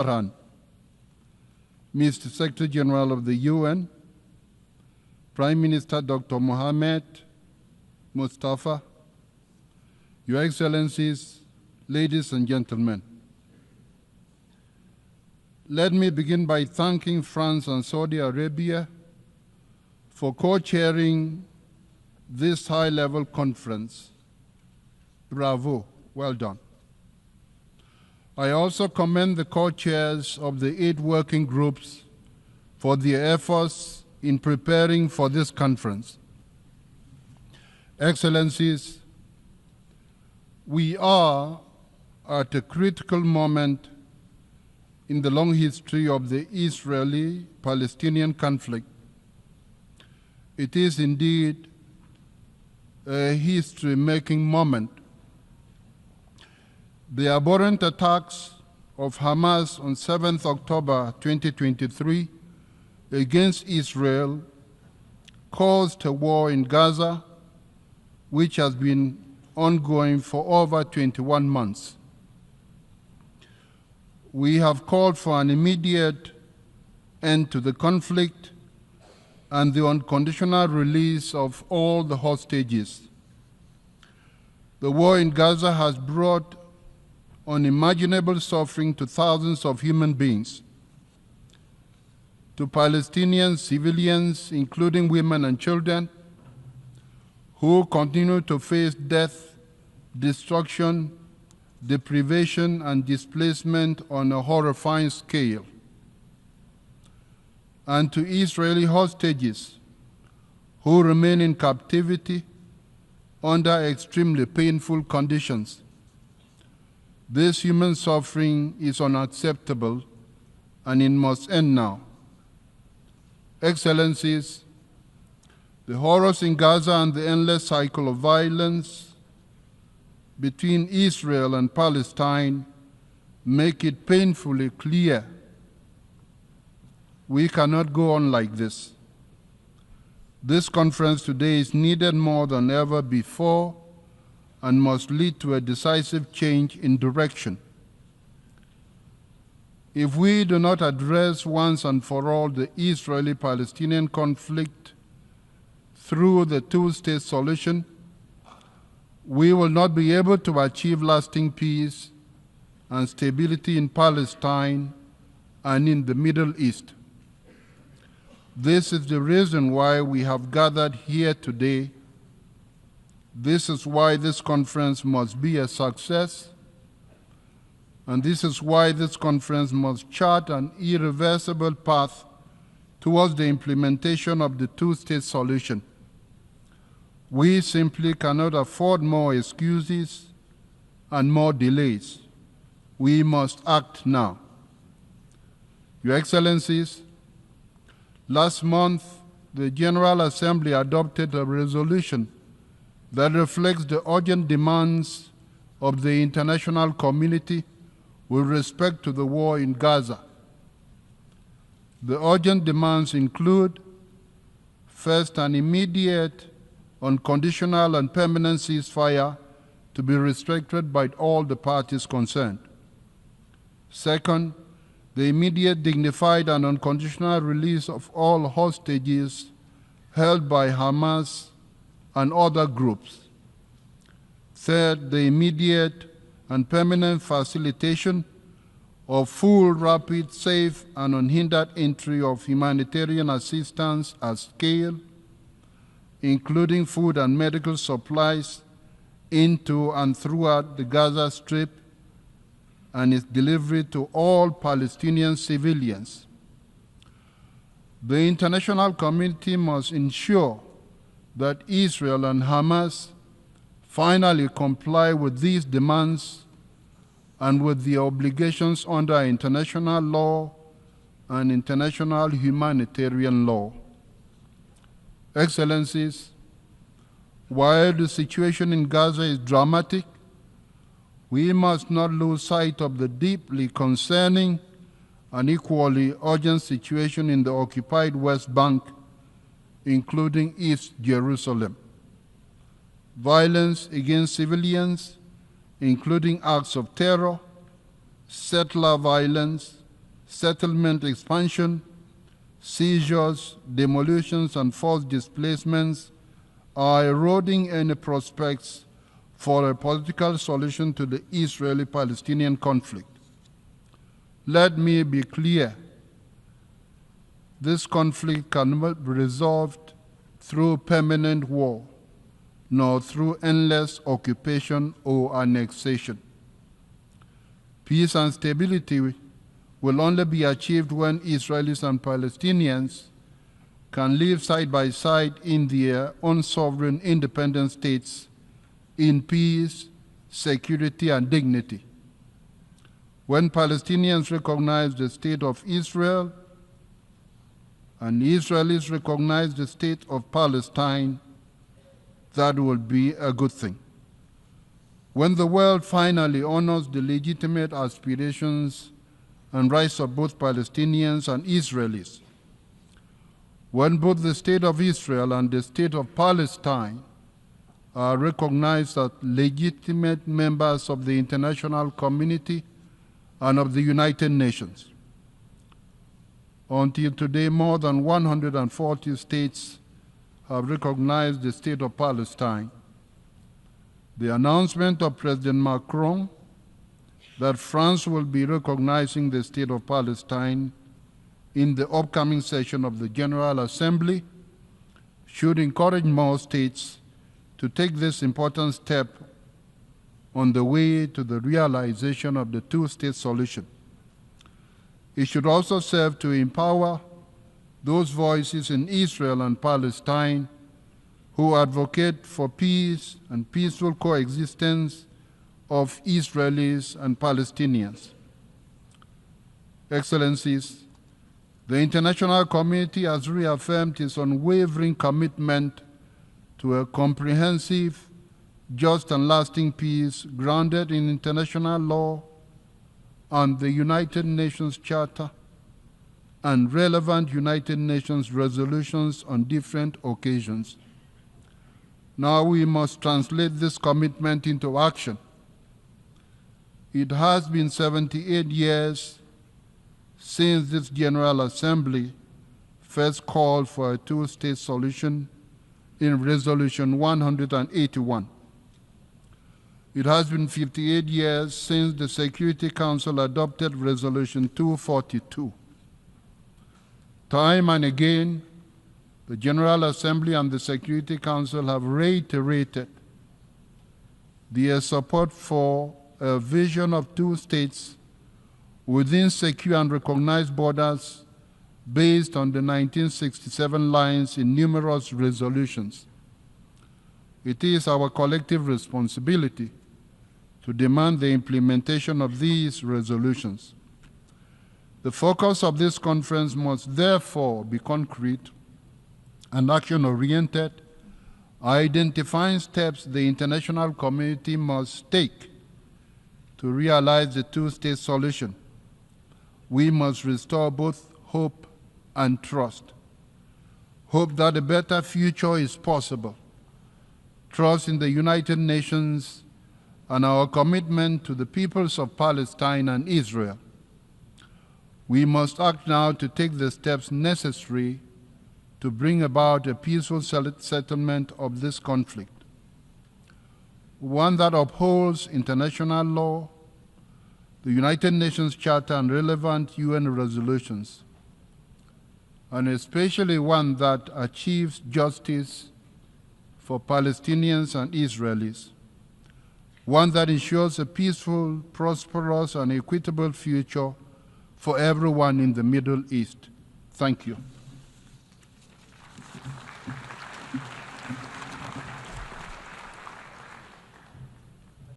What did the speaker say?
Farhan, Mr. Secretary General of the UN, Prime Minister Dr. Mohammed Mustafa, Your Excellencies, ladies and gentlemen. Let me begin by thanking France and Saudi Arabia for co-chairing this high-level conference. Bravo, well done. I also commend the co-chairs of the 8 working groups for their efforts in preparing for this conference. Excellencies, we are at a critical moment in the long history of the Israeli-Palestinian conflict. It is indeed a history-making moment. The abhorrent attacks of Hamas on 7th October 2023 against Israel caused a war in Gaza, which has been ongoing for over 21 months. We have called for an immediate end to the conflict and the unconditional release of all the hostages. The war in Gaza has brought unimaginable suffering to thousands of human beings, to Palestinian civilians, including women and children, who continue to face death, destruction, deprivation, and displacement on a horrifying scale, and to Israeli hostages who remain in captivity under extremely painful conditions. This human suffering is unacceptable, and it must end now. Excellencies, the horrors in Gaza and the endless cycle of violence between Israel and Palestine make it painfully clear we cannot go on like this. This conference today is needed more than ever before and must lead to a decisive change in direction. If we do not address once and for all the Israeli-Palestinian conflict through the two-state solution, we will not be able to achieve lasting peace and stability in Palestine and in the Middle East. This is the reason why we have gathered here today. This is why this conference must be a success, and this is why this conference must chart an irreversible path towards the implementation of the two-state solution. We simply cannot afford more excuses and more delays. We must act now. Your Excellencies, last month, the General Assembly adopted a resolution that reflects the urgent demands of the international community with respect to the war in Gaza. The urgent demands include, first, an immediate, unconditional and permanent ceasefire to be respected by all the parties concerned. Second, the immediate, dignified and unconditional release of all hostages held by Hamas and other groups. Third, the immediate and permanent facilitation of full, rapid, safe, and unhindered entry of humanitarian assistance at scale, including food and medical supplies, into and throughout the Gaza Strip, and its delivery to all Palestinian civilians. The international community must ensure that Israel and Hamas finally comply with these demands and with the obligations under international law and international humanitarian law. Excellencies, while the situation in Gaza is dramatic, we must not lose sight of the deeply concerning and equally urgent situation in the occupied West Bank, including East Jerusalem. Violence against civilians, including acts of terror, settler violence, settlement expansion, seizures, demolitions, and forced displacements are eroding any prospects for a political solution to the Israeli-Palestinian conflict. Let me be clear. This conflict cannot be resolved through permanent war, nor through endless occupation or annexation. Peace and stability will only be achieved when Israelis and Palestinians can live side by side in their own sovereign independent states in peace, security, and dignity. When Palestinians recognize the state of Israel and Israelis recognize the state of Palestine, that will be a good thing. When the world finally honors the legitimate aspirations and rights of both Palestinians and Israelis, when both the state of Israel and the state of Palestine are recognized as legitimate members of the international community and of the United Nations. Until today, more than 140 states have recognized the state of Palestine. The announcement of President Macron that France will be recognizing the state of Palestine in the upcoming session of the General Assembly should encourage more states to take this important step on the way to the realization of the two-state solution. It should also serve to empower those voices in Israel and Palestine who advocate for peace and peaceful coexistence of Israelis and Palestinians. Excellencies, the international community has reaffirmed its unwavering commitment to a comprehensive, just and lasting peace grounded in international law and the United Nations Charter and relevant United Nations resolutions on different occasions. Now we must translate this commitment into action. It has been 78 years since this General Assembly first called for a two-state solution in Resolution 181. It has been 58 years since the Security Council adopted Resolution 242. Time and again, the General Assembly and the Security Council have reiterated their support for a vision of two states within secure and recognized borders based on the 1967 lines in numerous resolutions. It is our collective responsibility to demand the implementation of these resolutions. The focus of this conference must therefore be concrete and action-oriented, identifying steps the international community must take to realize the two-state solution. We must restore both hope and trust. Hope that a better future is possible. Trust in the United Nations and our commitment to the peoples of Palestine and Israel. We must act now to take the steps necessary to bring about a peaceful settlement of this conflict, one that upholds international law, the United Nations Charter and relevant UN resolutions, and especially one that achieves justice for Palestinians and Israelis, one that ensures a peaceful, prosperous, and equitable future for everyone in the Middle East. Thank you.